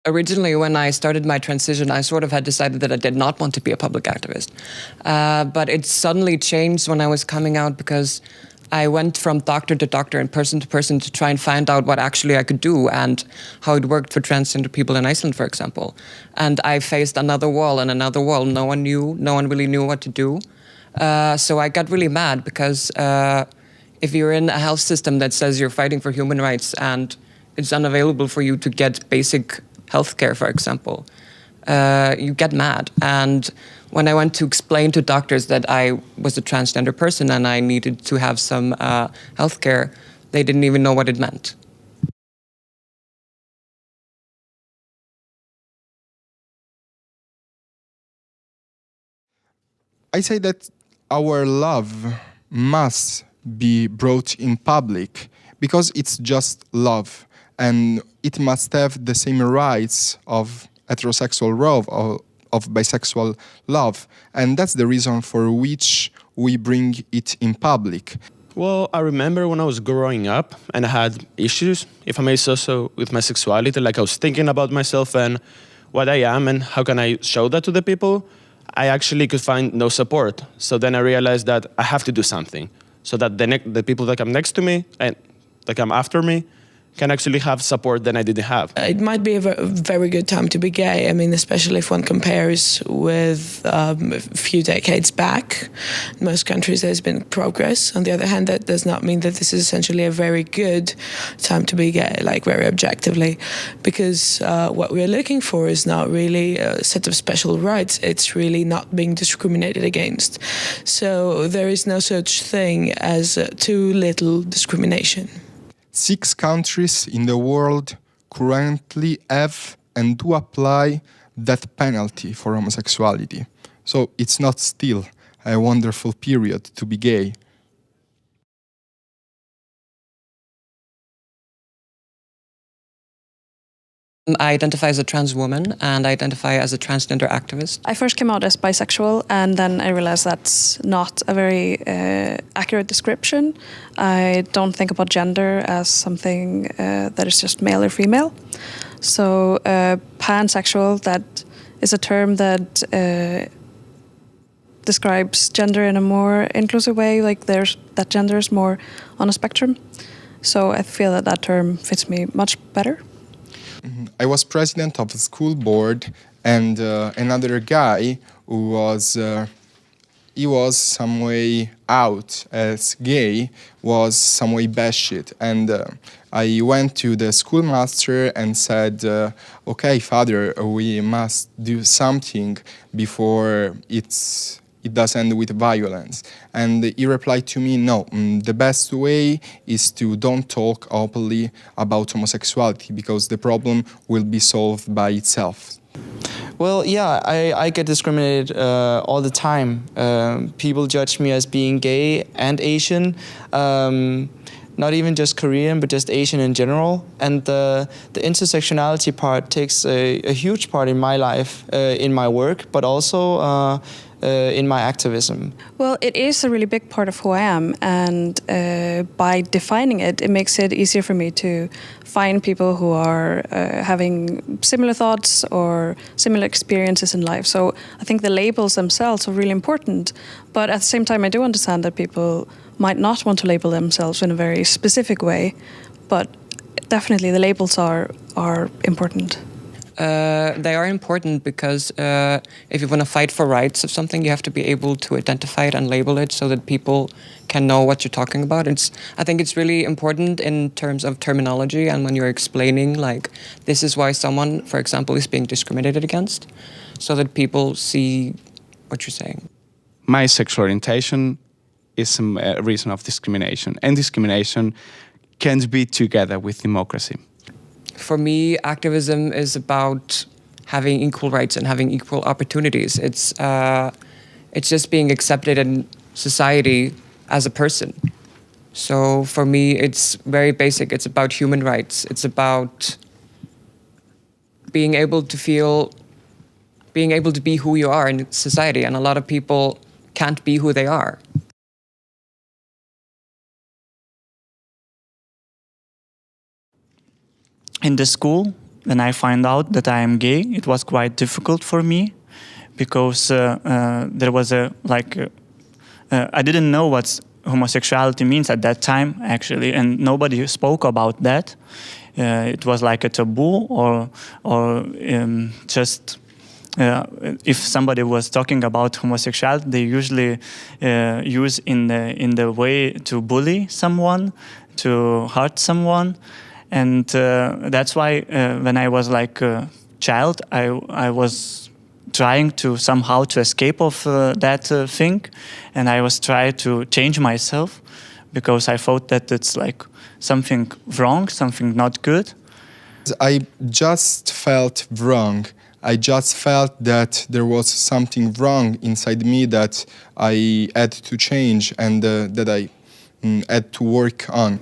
Originally, when I started my transition, I sort of had decided that I did not want to be a public activist. But it suddenly changed when I was coming out, because I went from doctor to doctor and person to person to try and find out what actually I could do and how it worked for transgender people in Iceland, for example. And I faced another wall and another wall. No one really knew what to do. So I got really mad, because if you're in a health system that says you're fighting for human rights and it's unavailable for you to get basic healthcare, for example, you get mad. And when I went to explain to doctors that I was a transgender person and I needed to have some healthcare, they didn't even know what it meant. I say that our love must be brought in public, because it's just love, and it must have the same rights of heterosexual love or of bisexual love, and that's the reason for which we bring it in public. Well, I remember when I was growing up and I had issues, if I may say so, with my sexuality, like I was thinking about myself and what I am and how can I show that to the people, I actually could find no support. So then I realized that I have to do something so that the people that come next to me and that come after me can actually have support that I didn't have. It might be a very good time to be gay. I mean, especially if one compares with a few decades back. In most countries there's been progress. On the other hand, that does not mean that this is essentially a very good time to be gay, like very objectively, because what we're looking for is not really a set of special rights. It's really not being discriminated against. So there is no such thing as too little discrimination. 6 countries in the world currently have and do apply death penalty for homosexuality. So it's not still a wonderful period to be gay. I identify as a trans woman and I identify as a transgender activist. I first came out as bisexual, and then I realized that's not a very accurate description. I don't think about gender as something that is just male or female. So pansexual, that is a term that describes gender in a more inclusive way, like that gender is more on a spectrum. So I feel that that term fits me much better. I was president of the school board, and another guy who was he was some way out as gay was some way bashed, and I went to the schoolmaster and said, okay, father, we must do something before it does end with violence. And he replied to me, no, the best way is to don't talk openly about homosexuality, because the problem will be solved by itself. Well, yeah, I get discriminated all the time. People judge me as being gay and Asian, not even just Korean, but just Asian in general. And the intersectionality part takes a huge part in my life, in my work, but also in my activism. Well, it is a really big part of who I am, and by defining it, it makes it easier for me to find people who are having similar thoughts or similar experiences in life. So I think the labels themselves are really important, but at the same time I do understand that people might not want to label themselves in a very specific way, but definitely the labels are important. They are important because if you want to fight for rights of something, you have to be able to identify it and label it so that people can know what you're talking about. I think it's really important in terms of terminology, and when you're explaining, like, this is why someone, for example, is being discriminated against, so that people see what you're saying. My sexual orientation is a reason of discrimination, and discrimination can't be together with democracy. For me, activism is about having equal rights and having equal opportunities. It's just being accepted in society as a person. So for me, it's very basic. It's about human rights. It's about being able to be who you are in society. And a lot of people can't be who they are. In the school, when I find out that I am gay, it was quite difficult for me, because there was I didn't know what homosexuality means at that time, actually, and nobody spoke about that. It was like a taboo, or just if somebody was talking about homosexuality, they usually use in the way to bully someone, to hurt someone, and that's why when I was like a child, I was trying to somehow to escape of that thing, and I was trying to change myself, because I thought that it's like something wrong, something not good. I just felt wrong. I just felt that there was something wrong inside me that I had to change, and that I had to work on.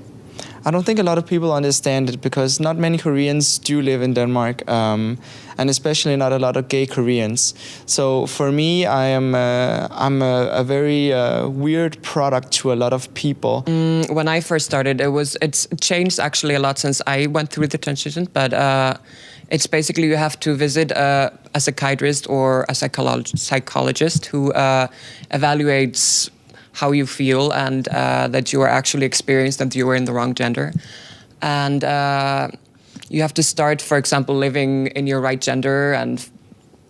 I don't think a lot of people understand it, because not many Koreans do live in Denmark, and especially not a lot of gay Koreans. So for me, I'm a very weird product to a lot of people. When I first started, it's changed actually a lot since I went through the transition, but it's basically you have to visit a psychiatrist or a psychologist who evaluates how you feel, and that you are actually experienced that you are in the wrong gender. And you have to start, for example, living in your right gender and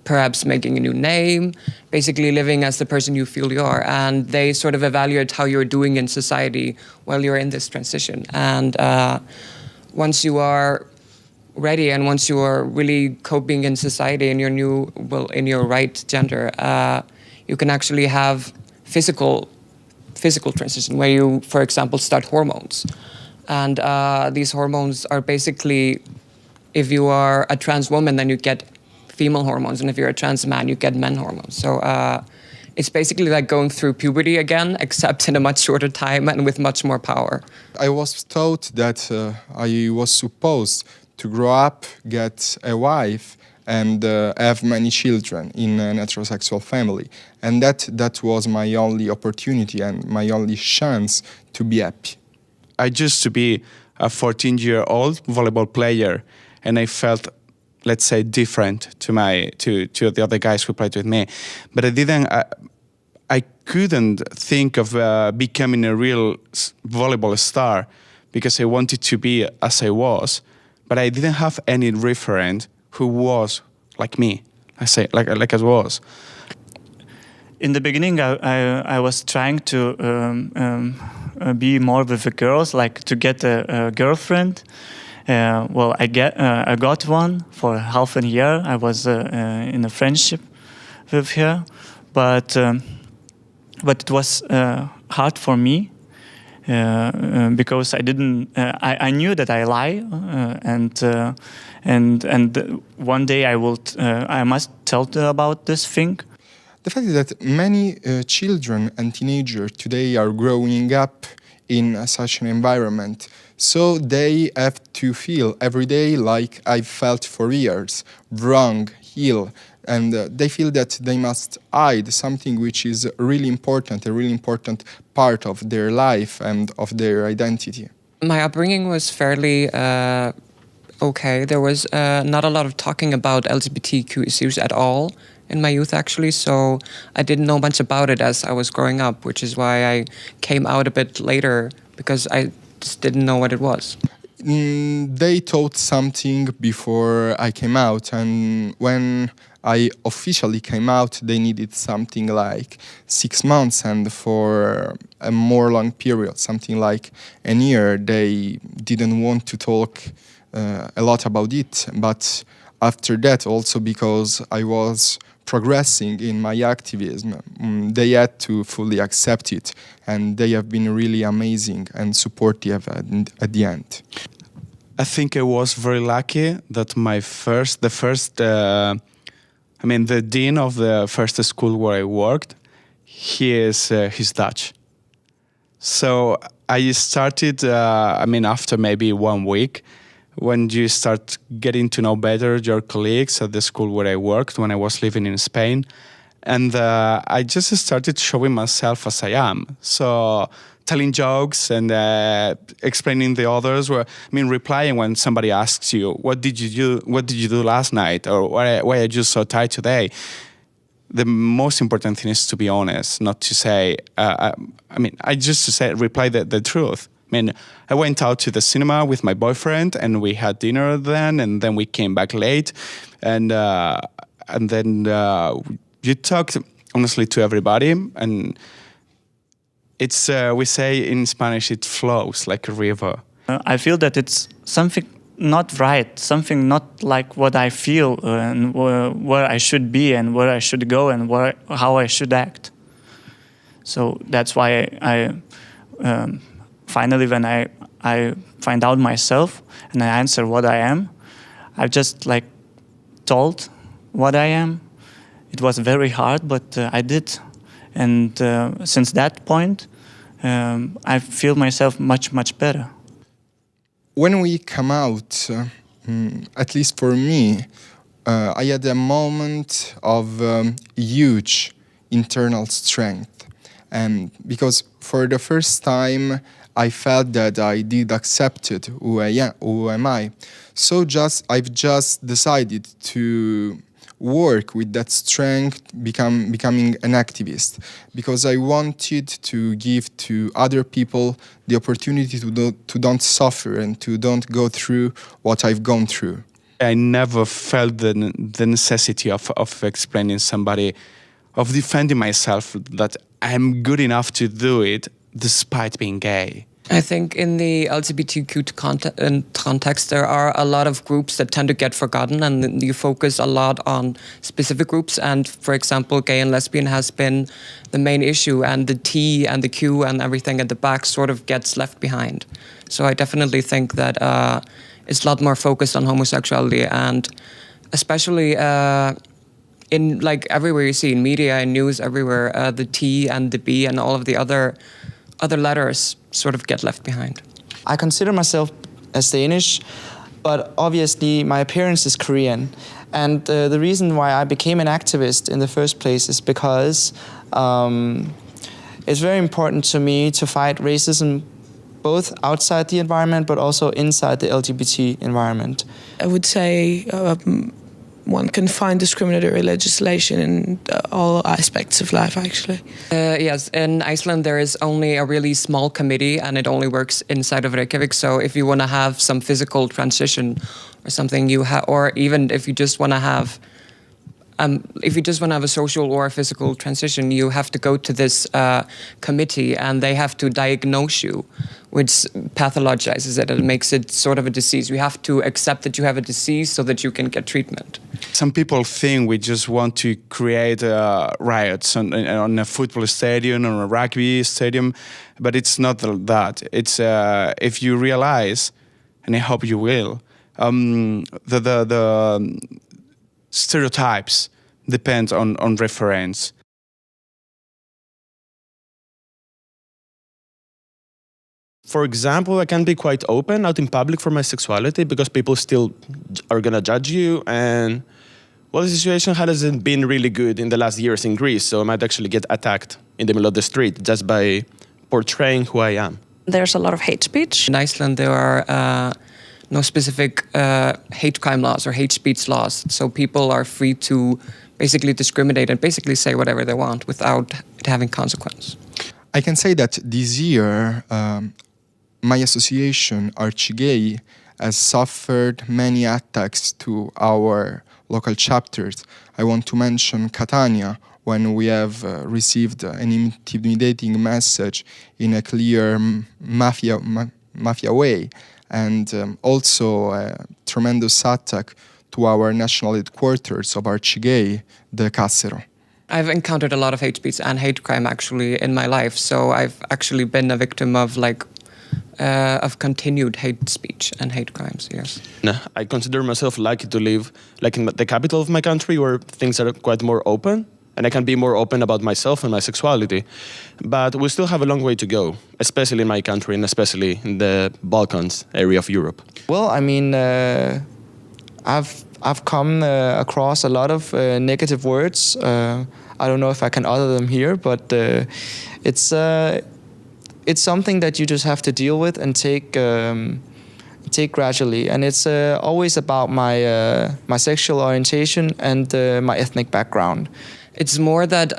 perhaps making a new name, basically living as the person you feel you are. And they sort of evaluate how you're doing in society while you're in this transition. And once you are ready, and once you are really coping in society in your in your right gender, you can actually have physical transition, where you, for example, start hormones. And these hormones are basically, if you are a trans woman, then you get female hormones, and if you're a trans man, you get men hormones. So it's basically like going through puberty again, except in a much shorter time and with much more power. I was taught that I was supposed to grow up, get a wife, and have many children in an heterosexual family. And that was my only opportunity and my only chance to be happy. I used to be a 14-year-old volleyball player, and I felt, let's say, different to the other guys who played with me. But I couldn't think of becoming a real volleyball star, because I wanted to be as I was, but I didn't have any referent who was like me, like I was. In the beginning, I was trying to be more with the girls, like to get a girlfriend. Well, I got one for half a year. I was in a friendship with her, but it was hard for me. Because I didn't, I knew that I lie, and one day I must tell her about this thing. The fact is that many children and teenagers today are growing up in such an environment, so they have to feel every day like I've felt for years, wrong, ill, and they feel that they must hide something which is really important, a really important part of their life and of their identity. My upbringing was fairly okay. There was not a lot of talking about LGBTQ issues at all in my youth, actually, so I didn't know much about it as I was growing up, which is why I came out a bit later, because I just didn't know what it was. They taught something before I came out, and when I officially came out, they needed something like 6 months, and for a more long period, something like a year, they didn't want to talk a lot about it. But after that, also because I was progressing in my activism, they had to fully accept it, and they have been really amazing and supportive at the end. I think I was very lucky that the dean of the first school where I worked, he's Dutch. So I started, after maybe 1 week, when you start getting to know better your colleagues at the school where I worked when I was living in Spain. And I just started showing myself as I am. So telling jokes and explaining the others. Replying when somebody asks you, "What did you do? What did you do last night?" Or "Why are you so tired today?" The most important thing is to be honest, not to say. Reply the truth. I went out to the cinema with my boyfriend, and we had dinner then, and then we came back late, and then you talked honestly to everybody, and it's we say in Spanish, it flows like a river. I feel that it's something not right, something not like what I feel and where I should be and where I should go and how I should act. So that's why I finally, when I find out myself and I answer what I am, I've just told what I am. It was very hard, but I did. And since that point, I feel myself much, much better. When we come out, at least for me, I had a moment of huge internal strength. Because for the first time, I felt that I did accepted who am I. So I've just decided to work with that strength, becoming an activist, because I wanted to give to other people the opportunity to don't suffer and to don't go through what I've gone through. I never felt the necessity of explaining somebody, of defending myself, that I'm good enough to do it despite being gay. I think in the LGBTQ context, there are a lot of groups that tend to get forgotten, and you focus a lot on specific groups. And for example, gay and lesbian has been the main issue, and the T and the Q and everything at the back sort of gets left behind. So I definitely think that it's a lot more focused on homosexuality, and especially in everywhere you see, in media and news, everywhere, the T and the B and all of the other letters sort of get left behind. I consider myself as Danish, but obviously my appearance is Korean. And the reason why I became an activist in the first place is because it's very important to me to fight racism both outside the environment but also inside the LGBT environment. I would say one can find discriminatory legislation in all aspects of life, actually. Yes, in Iceland there is only a really small committee, and it only works inside of Reykjavik. So if you want to have some physical transition or something, or even if you just want to have a social or a physical transition, you have to go to this committee, and they have to diagnose you, which pathologizes it and makes it sort of a disease. You have to accept that you have a disease so that you can get treatment. Some people think we just want to create riots on a football stadium or a rugby stadium, but it's not that. It's if you realize, and I hope you will, the stereotypes depend on reference. For example, I can be quite open out in public for my sexuality because people still are gonna judge you, and the situation hasn't been really good in the last years in Greece, so I might actually get attacked in the middle of the street just by portraying who I am. There's a lot of hate speech. In Iceland there are no specific hate crime laws or hate speech laws, so people are free to basically discriminate and basically say whatever they want without it having consequence. I can say that this year my association, Archigay, has suffered many attacks to our local chapters. I want to mention Catania, when we have received an intimidating message in a clear mafia way, and also a tremendous attack to our national headquarters of Archigay, the Cassero. I've encountered a lot of hate speech and hate crime actually in my life, so I've actually been a victim of continued hate speech and hate crimes, yes. No, I consider myself lucky to live in the capital of my country where things are quite more open, and I can be more open about myself and my sexuality. But we still have a long way to go, especially in my country and especially in the Balkans area of Europe. Well, I mean, I've come across a lot of negative words. I don't know if I can utter them here, but it's it's something that you just have to deal with and take gradually. And it's always about my sexual orientation and my ethnic background. It's more that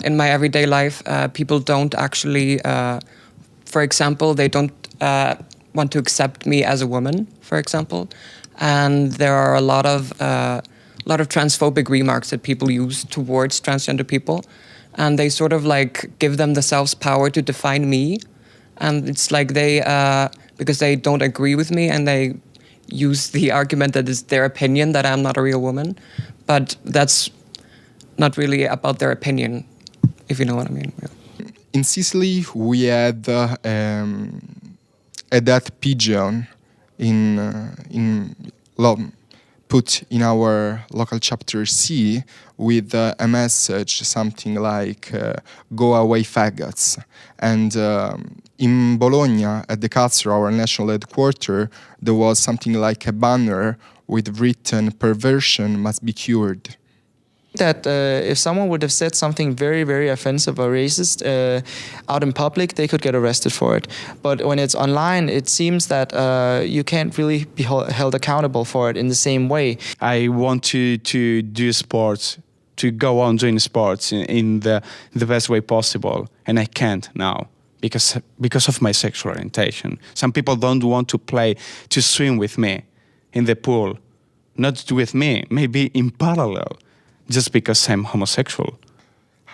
in my everyday life, people don't actually, for example, they don't want to accept me as a woman, for example. And there are a lot of transphobic remarks that people use towards transgender people. And they sort of like give them themselves power to define me. And it's like they, because they don't agree with me and they use the argument that it's their opinion that I'm not a real woman. But that's not really about their opinion, if you know what I mean. Yeah. In Sicily, we had a dead pigeon put in our local chapter C with a message, something like "Go away, faggots." And in Bologna, at the Castro, our national headquarters, there was something like a banner with written "Perversion must be cured." That if someone would have said something very, very offensive or racist out in public, they could get arrested for it. But when it's online, it seems that you can't really be held accountable for it in the same way. I want to do sports, to go on doing sports in the best way possible, and I can't now because of my sexual orientation. Some people don't want to swim with me in the pool, not with me, maybe in parallel, just because I'm homosexual.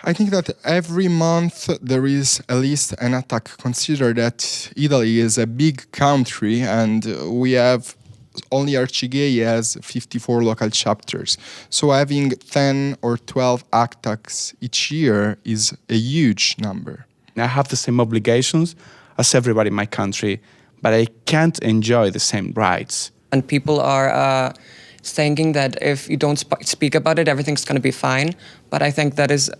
I think that every month there is at least an attack. Consider that Italy is a big country and we have only Archigay has 54 local chapters. So having 10 or 12 attacks each year is a huge number. I have the same obligations as everybody in my country, but I can't enjoy the same rights. And people are thinking that if you don't speak about it, everything's going to be fine. But I think that is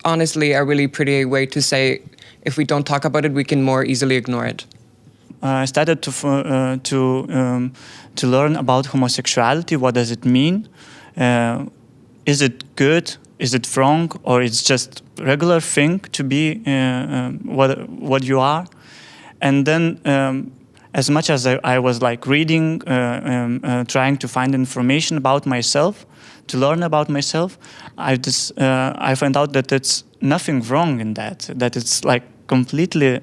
honestly a really pretty way to say if we don't talk about it, we can more easily ignore it. I started to learn about homosexuality. What does it mean? Is it good? Is it wrong? Or it's just a regular thing to be what you are? And then as much as I was like reading, trying to find information about myself, to learn about myself, I found out that it's nothing wrong in that it's like completely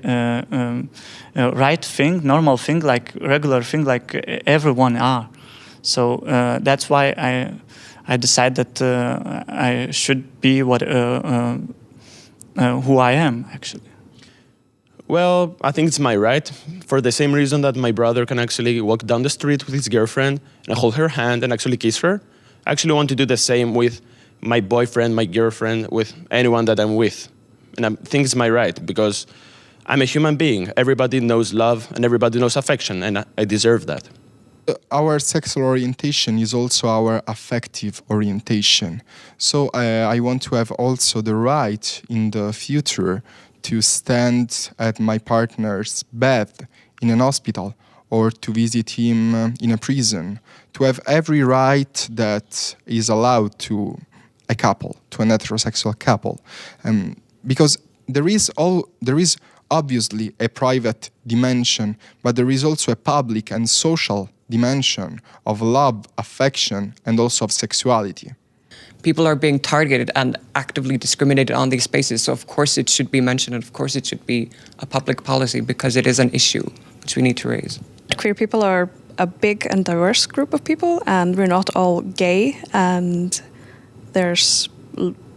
right thing, normal thing, like regular thing, like everyone are. So that's why I decided that I should be who I am, actually. Well, I think it's my right, for the same reason that my brother can actually walk down the street with his girlfriend and hold her hand and actually kiss her. I actually want to do the same with my boyfriend, my girlfriend, with anyone that I'm with. And I think it's my right, because I'm a human being. Everybody knows love and everybody knows affection, and I deserve that. Our sexual orientation is also our affective orientation. So I want to have also the right in the future to stand at my partner's bed in an hospital or to visit him in a prison, to have every right that is allowed to a couple, to an heterosexual couple. Because there is obviously a private dimension, but there is also a public and social dimension of love, affection, and also of sexuality. People are being targeted and actively discriminated on these spaces, so of course it should be mentioned and of course it should be a public policy because it is an issue which we need to raise. Queer people are a big and diverse group of people, and we're not all gay, and there's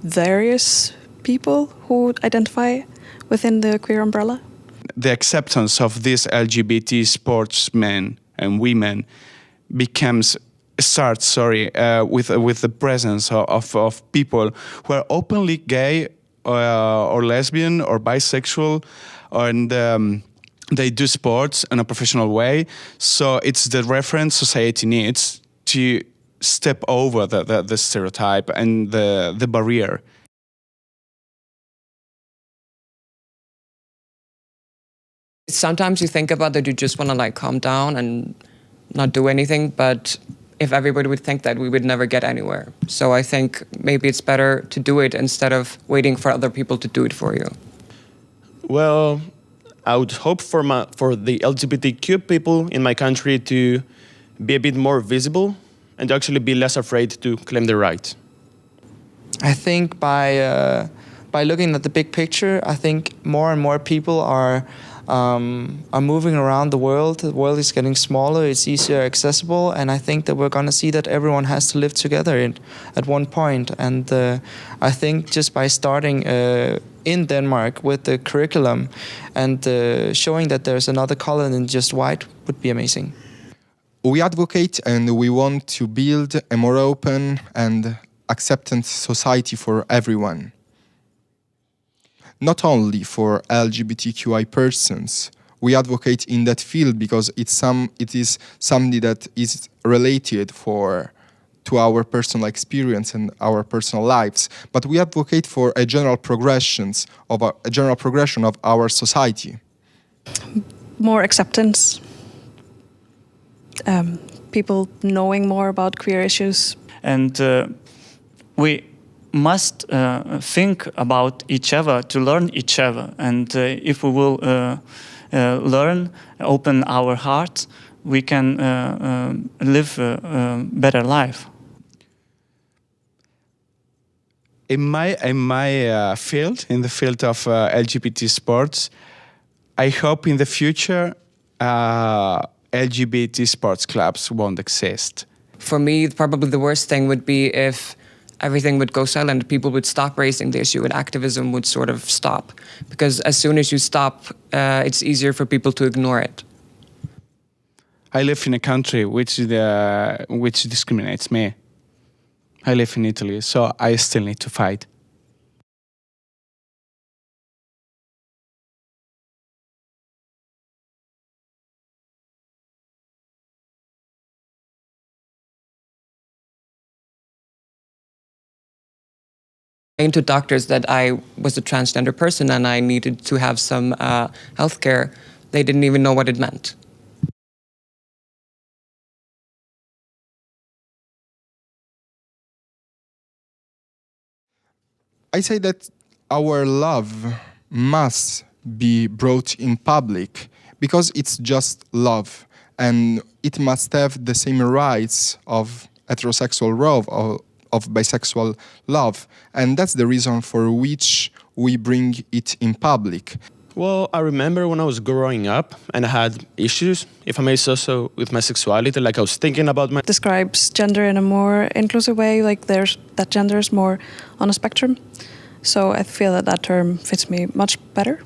various people who identify within the queer umbrella. The acceptance of these LGBT sportsmen and women starts with the presence of people who are openly gay or lesbian or bisexual, and they do sports in a professional way. So it's the reference society needs to step over the stereotype and the barrier. Sometimes you think about that you just want to like calm down and not do anything, but if everybody would think that, we would never get anywhere. So I think maybe it's better to do it instead of waiting for other people to do it for you. Well, I would hope for the LGBTQ people in my country to be a bit more visible and to actually be less afraid to claim their rights. I think by looking at the big picture, I think more and more people are moving around the world. The world is getting smaller, it's easier accessible, and I think that we're going to see that everyone has to live together at one point. And I think just by starting in Denmark with the curriculum and showing that there's another color than just white would be amazing. We advocate and we want to build a more open and acceptant society for everyone. Not only for LGBTQI persons. We advocate in that field because it is something that is related to our personal experience and our personal lives. But we advocate for a general progression of our society. More acceptance. People knowing more about queer issues. And we must think about each other to learn each other. And if we will learn, open our hearts, we can live a better life. In my field, in the field of LGBT sports, I hope in the future LGBT sports clubs won't exist. For me, probably the worst thing would be if everything would go silent, people would stop raising the issue and activism would sort of stop. Because as soon as you stop, it's easier for people to ignore it. I live in a country which discriminates me. I live in Italy, so I still need to fight. To doctors that I was a transgender person and I needed to have some health care, they didn't even know what it meant. I say that our love must be brought in public because it's just love and it must have the same rights of heterosexual love or of bisexual love, and that's the reason for which we bring it in public. Well, I remember when I was growing up and I had issues, if I may say so, with my sexuality, like I was thinking about my... Describes gender in a more inclusive way, like that gender is more on a spectrum. So I feel that term fits me much better.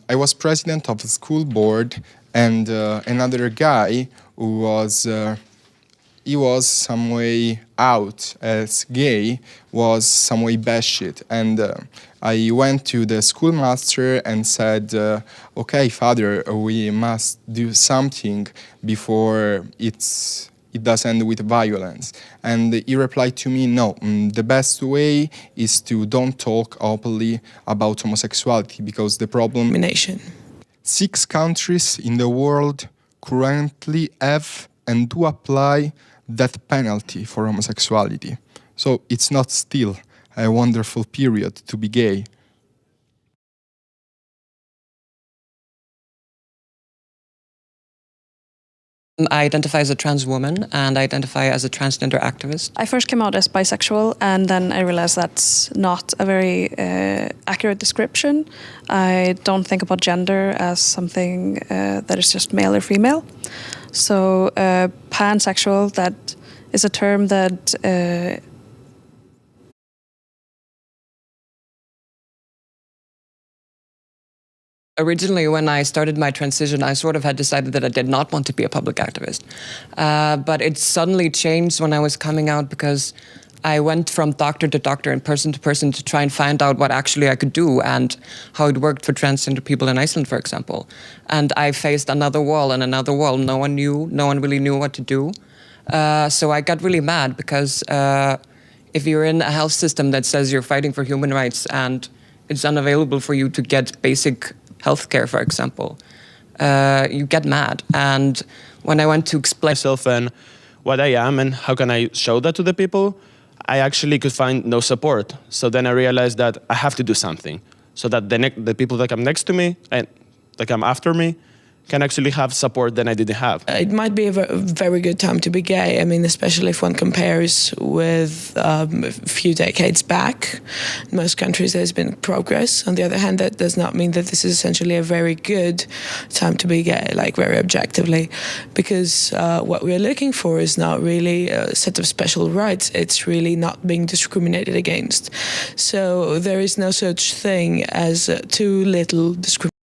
I was president of the school board and another guy who was... he was some way out as gay, was some way bashed. And I went to the schoolmaster and said, okay, father, we must do something before it does end with violence. And he replied to me, no, the best way is to don't talk openly about homosexuality because the problem... 6 countries in the world currently have and do apply death penalty for homosexuality. So it's not still a wonderful period to be gay. I identify as a trans woman and I identify as a transgender activist. I first came out as bisexual and then I realized that's not a very accurate description. I don't think about gender as something that is just male or female. So pansexual, that is a term that Originally, when I started my transition, I sort of had decided that I did not want to be a public activist. But it suddenly changed when I was coming out because I went from doctor to doctor and person to person to try and find out what actually I could do and how it worked for transgender people in Iceland, for example. And I faced another wall and another wall. No one really knew what to do. So I got really mad because if you're in a health system that says you're fighting for human rights and it's unavailable for you to get basic healthcare, for example, you get mad. And when I went to explain myself and what I am and how can I show that to the people, I actually could find no support. So then I realized that I have to do something so that the people that come next to me, and come after me can actually have support than I didn't have. It might be a very good time to be gay. I mean, especially if one compares with a few decades back. In most countries there's been progress. On the other hand, that does not mean that this is essentially a very good time to be gay, like very objectively, because what we're looking for is not really a set of special rights. It's really not being discriminated against. So there is no such thing as too little discrimination.